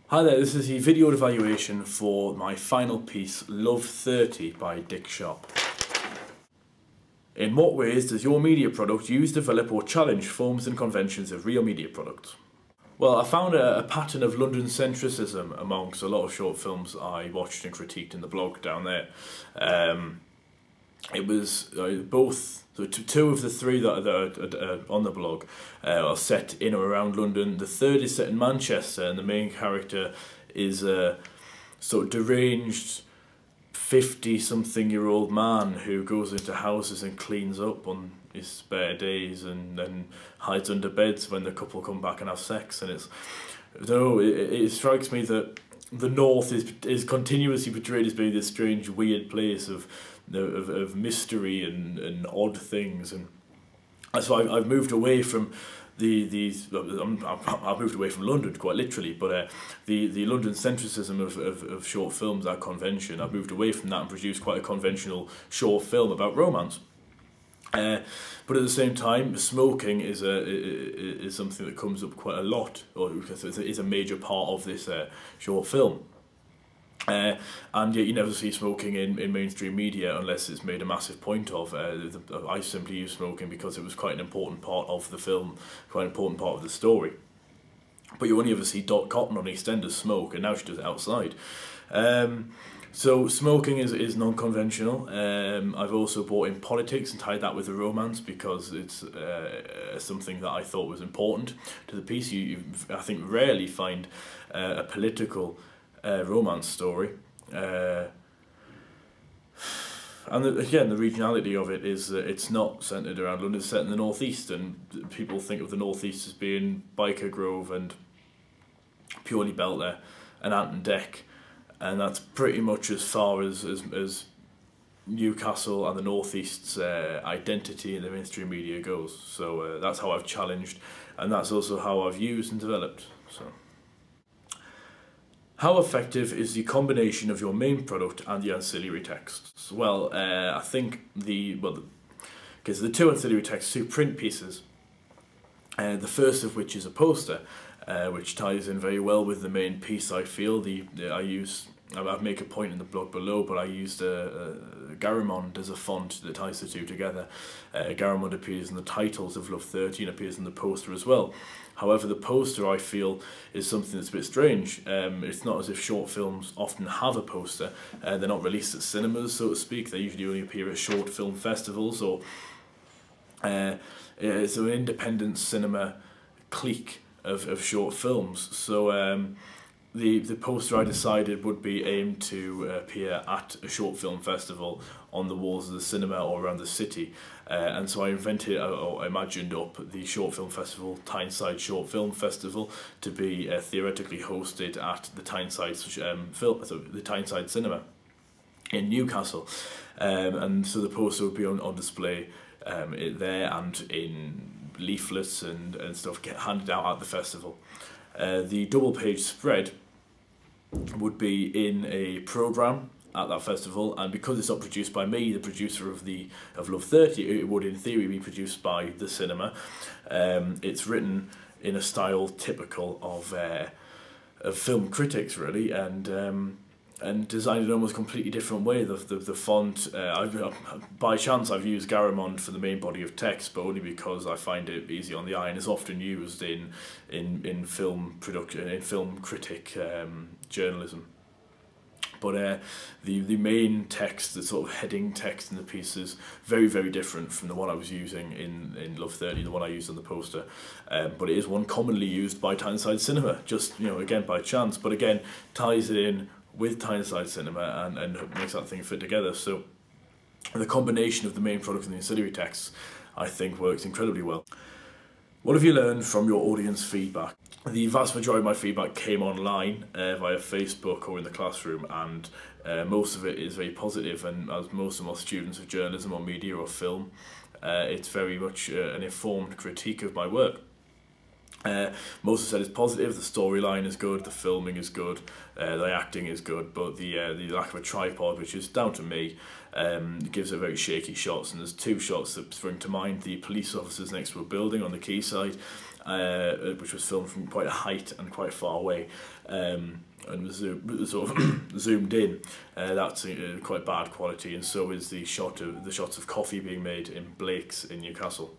Hi there, this is the video evaluation for my final piece, Love30 by Dick Sharp. In what ways does your media product use, develop or challenge forms and conventions of real media products? Well, I found a pattern of London centricism amongst a lot of short films I watched and critiqued in the blog down there. It was two of the three that are on the blog are set in or around London. The third is set in Manchester, and the main character is a sort of deranged 50-something-year-old man who goes into houses and cleans up on his spare days and then hides under beds when the couple come back and have sex. And it's, I don't know, it strikes me that the North is continuously portrayed as being this strange, weird place of mystery and odd things, and so I've moved away from I've moved away from London quite literally, but the London centricism of short films, that convention, I've moved away from that and produced quite a conventional short film about romance. But at the same time, smoking is something that comes up quite a lot, or is a major part of this short film. And yet you never see smoking in mainstream media unless it's made a massive point of. I simply use smoking because it was quite an important part of the film, quite an important part of the story. But you only ever see Dot Cotton on EastEnders smoke, and now she does it outside. So smoking is non-conventional. I've also brought in politics and tied that with the romance because it's something that I thought was important to the piece. I think rarely find a political romance story, and again, the regionality of it is that it's not centred around London. It's set in the northeast, and people think of the northeast as being Biker Grove and purely Belter and Ant and Dec, and that's pretty much as far as Newcastle and the northeast's identity in the mainstream media goes. So that's how I've challenged, and that's also how I've used and developed. So. How effective is the combination of your main product and the ancillary texts? Well, I think because the two ancillary texts, two print pieces, the first of which is a poster, which ties in very well with the main piece. I feel I make a point in the blog below, but I used Garamond as a font that ties the two together. Garamond appears in the titles of Love30 and appears in the poster as well. However, the poster, I feel, is something that's a bit strange. It's not as if short films often have a poster. They're not released at cinemas, so to speak. They usually only appear at short film festivals, or it's an independent cinema clique of short films. So the poster I decided would be aimed to appear at a short film festival on the walls of the cinema or around the city, and so I invented or imagined up the short film festival, Tyneside Short Film Festival, to be theoretically hosted at the Tyneside the Tyneside Cinema in Newcastle, and so the poster would be on display there and in leaflets and stuff get handed out at the festival. The double-page spread would be in a programme at that festival, and because it's not produced by me, the producer of Love30, it would in theory be produced by the cinema. It's written in a style typical of film critics, really, and designed in a almost completely different way. The font, by chance I've used Garamond for the main body of text, but only because I find it easy on the eye and is often used in film production, in film critic journalism. But the main text, the sort of heading text in the piece, is very, very different from the one I was using in Love30, the one I used on the poster. But it is one commonly used by Tyneside Cinema, just, again, by chance, but again, ties it in with Tyneside Cinema and makes that thing fit together. So the combination of the main product and the ancillary texts, I think, works incredibly well. What have you learned from your audience feedback? The vast majority of my feedback came online via Facebook or in the classroom, and most of it is very positive, and as most of my students of journalism or media or film, it's very much an informed critique of my work. Most have said it's positive, the storyline is good, the filming is good, the acting is good, but the lack of a tripod, which is down to me, gives it very shaky shots. And there's two shots that spring to mind: the police officers next to a building on the quayside, which was filmed from quite a height and quite far away, and was sort of zoomed in. That's quite bad quality, and so is the shots of coffee being made in Blake's in Newcastle.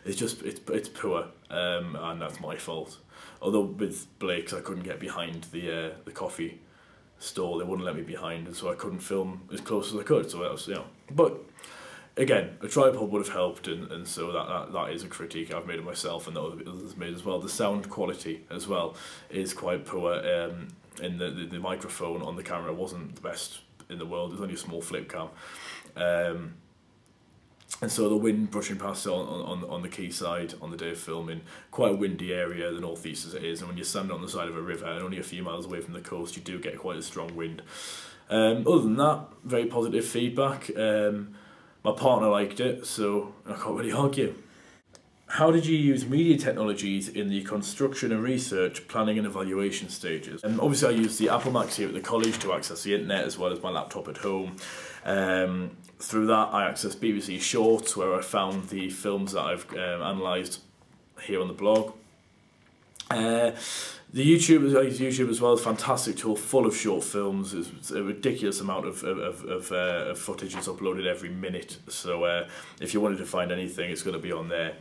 It's poor, and that's my fault. Although with Blake's I couldn't get behind the coffee store, they wouldn't let me behind, and so I couldn't film as close as I could. So that was, but again, a tripod would have helped, and so that is a critique I've made of myself, and that others made as well. The sound quality as well is quite poor. In the microphone on the camera wasn't the best in the world. It was only a small flip cam. And so the wind brushing past on the quayside on the day of filming, quite a windy area, the northeast as it is, and when you're standing on the side of a river and only a few miles away from the coast, you do get quite a strong wind. Other than that, very positive feedback. My partner liked it, so I can't really argue. How did you use media technologies in the construction and research, planning and evaluation stages? Obviously I used the Apple Macs here at the college to access the internet as well as my laptop at home. Through that I accessed BBC Shorts, where I found the films that I've analysed here on the blog. I use YouTube as well. It's a fantastic tool, full of short films. It's a ridiculous amount of footage that's uploaded every minute. So if you wanted to find anything, it's going to be on there.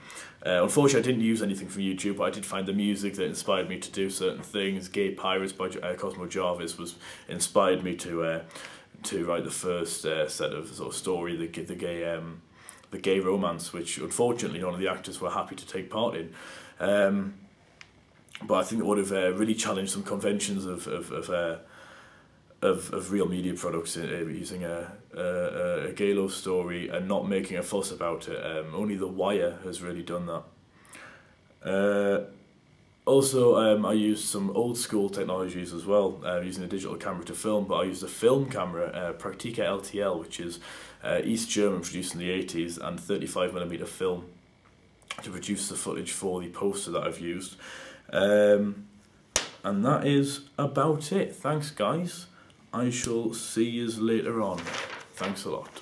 Unfortunately, I didn't use anything from YouTube, but I did find the music that inspired me to do certain things. Gay Pirates by Cosmo Jarvis inspired me to write the first set of sort of story, the gay romance, which unfortunately none of the actors were happy to take part in. But I think it would have really challenged some conventions of real media products, using a gay love story and not making a fuss about it. Only The Wire has really done that. Also, I used some old school technologies as well, using a digital camera to film, but I used a film camera, Praktika LTL, which is East German, produced in the 80s, and 35mm film to produce the footage for the poster that I've used. And that is about it. Thanks guys. I shall see you later on. Thanks a lot.